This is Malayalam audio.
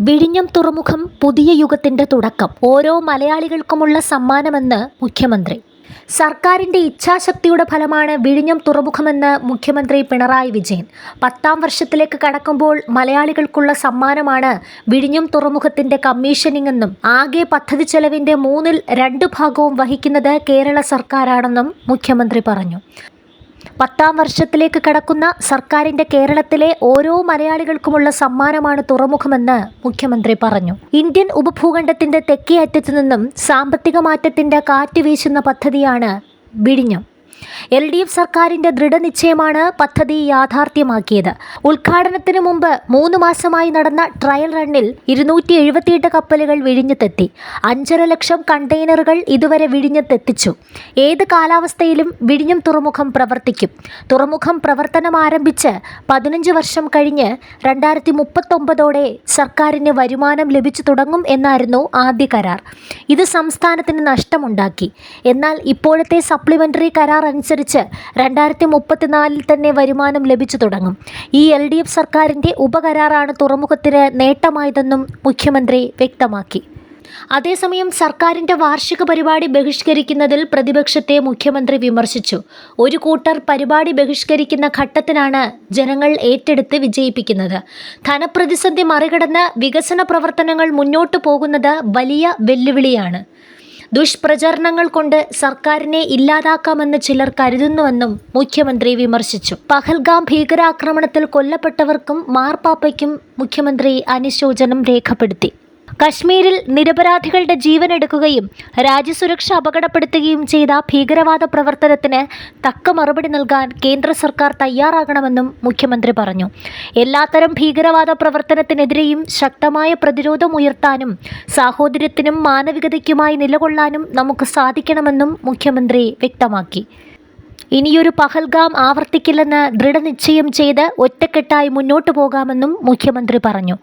വിഴിഞ്ഞം തുറമുഖം പുതിയ യുഗത്തിന്റെ തുടക്കം, ഓരോ മലയാളികൾക്കുമുള്ള സമ്മാനമെന്ന് മുഖ്യമന്ത്രി. സർക്കാരിന്റെ ഇച്ഛാശക്തിയുടെ ഫലമാണ് വിഴിഞ്ഞം തുറമുഖമെന്ന് മുഖ്യമന്ത്രി പിണറായി വിജയൻ. 10ാം വർഷത്തിലേക്ക് കടക്കുമ്പോൾ മലയാളികൾക്കുള്ള സമ്മാനമാണ് വിഴിഞ്ഞം തുറമുഖത്തിന്റെ കമ്മീഷനിംഗ് എന്നും ആകെ പദ്ധതി ചെലവിന്റെ 2/3 ഭാഗവും വഹിക്കുന്നത് കേരള സർക്കാരാണെന്നും മുഖ്യമന്ത്രി പറഞ്ഞു. 10ാം വർഷത്തിലേക്ക് കടക്കുന്ന സർക്കാരിന്റെ കേരളത്തിലെ ഓരോ മലയാളികൾക്കുമുള്ള സമ്മാനമാണ് തുറമുഖമെന്ന് മുഖ്യമന്ത്രി പറഞ്ഞു. ഇന്ത്യൻ ഉപഭൂഖണ്ഡത്തിന്റെ തെക്കേ അറ്റത്തു നിന്നും സാമ്പത്തിക മാറ്റത്തിന്റെ കാറ്റ് വീശുന്ന പദ്ധതിയാണ് വിഴിഞ്ഞം. LDF സർക്കാരിന്റെ ദൃഢനിശ്ചയമാണ് പദ്ധതി യാഥാർത്ഥ്യമാക്കിയത്. ഉദ്ഘാടനത്തിന് മുമ്പ് 3 മാസമായി നടന്ന ട്രയൽ റണ്ണിൽ 278 കപ്പലുകൾ വിഴിഞ്ഞത്തെത്തി. 5.5 ലക്ഷം കണ്ടെയ്നറുകൾ ഇതുവരെ വിഴിഞ്ഞത്തെത്തിച്ചു. ഏത് കാലാവസ്ഥയിലും വിഴിഞ്ഞം തുറമുഖം പ്രവർത്തിക്കും. തുറമുഖം പ്രവർത്തനം ആരംഭിച്ച് 15 വർഷം കഴിഞ്ഞ് 2039ഓടെ സർക്കാരിന് വരുമാനം ലഭിച്ചു തുടങ്ങും എന്നായിരുന്നു ആദ്യ കരാർ. ഇത് സംസ്ഥാനത്തിന് നഷ്ടമുണ്ടാക്കി. എന്നാൽ ഇപ്പോഴത്തെ സപ്ലിമെന്ററി കരാർ അനുസരിച്ച് 2034 തന്നെ വരുമാനം ലഭിച്ചു തുടങ്ങും. ഈ LDF സർക്കാരിന്റെ ഉപകരാറാണ് തുറമുഖത്തിന് നേട്ടമായതെന്നും മുഖ്യമന്ത്രി വ്യക്തമാക്കി. അതേസമയം സർക്കാരിന്റെ വാർഷിക പരിപാടി ബഹിഷ്കരിക്കുന്നതിൽ പ്രതിപക്ഷത്തെ മുഖ്യമന്ത്രി വിമർശിച്ചു. ഒരു കൂട്ടർ പരിപാടി ബഹിഷ്കരിക്കുന്ന ഘട്ടത്തിനാണ് ജനങ്ങൾ ഏറ്റെടുത്ത് വിജയിപ്പിക്കുന്നത്. ധനപ്രതിസന്ധി മറികടന്ന് വികസന പ്രവർത്തനങ്ങൾ മുന്നോട്ടു പോകുന്നത് വലിയ വെല്ലുവിളിയാണ്. ദുഷ്പ്രചരണങ്ങൾ കൊണ്ട് സർക്കാരിനെ ഇല്ലാതാക്കാമെന്ന് ചിലർ കരുതുന്നുവെന്നും മുഖ്യമന്ത്രി വിമർശിച്ചു. പഹൽഗാം ഭീകരാക്രമണത്തിൽ കൊല്ലപ്പെട്ടവർക്കും മാർപ്പാപ്പയ്ക്കും മുഖ്യമന്ത്രി അനുശോചനം രേഖപ്പെടുത്തി. കശ്മീരിൽ നിരപരാധികളുടെ ജീവനെടുക്കുകയും രാജ്യസുരക്ഷ അപകടപ്പെടുത്തുകയും ചെയ്ത ഭീകരവാദ പ്രവർത്തനത്തിന് തക്ക മറുപടി നൽകാൻ കേന്ദ്ര സർക്കാർ തയ്യാറാകണമെന്നും മുഖ്യമന്ത്രി പറഞ്ഞു. എല്ലാത്തരം ഭീകരവാദ പ്രവർത്തനത്തിനെതിരെയും ശക്തമായ പ്രതിരോധം ഉയർത്താനും സാഹോദര്യത്തിനും മാനവികതയ്ക്കുമായി നിലകൊള്ളാനും നമുക്ക് സാധിക്കണമെന്നും മുഖ്യമന്ത്രി വ്യക്തമാക്കി. ഇനിയൊരു പഹൽഗാം ആവർത്തിക്കില്ലെന്ന് ദൃഢനിശ്ചയം ചെയ്ത് ഒറ്റക്കെട്ടായി മുന്നോട്ടു പോകാമെന്നും മുഖ്യമന്ത്രി പറഞ്ഞു.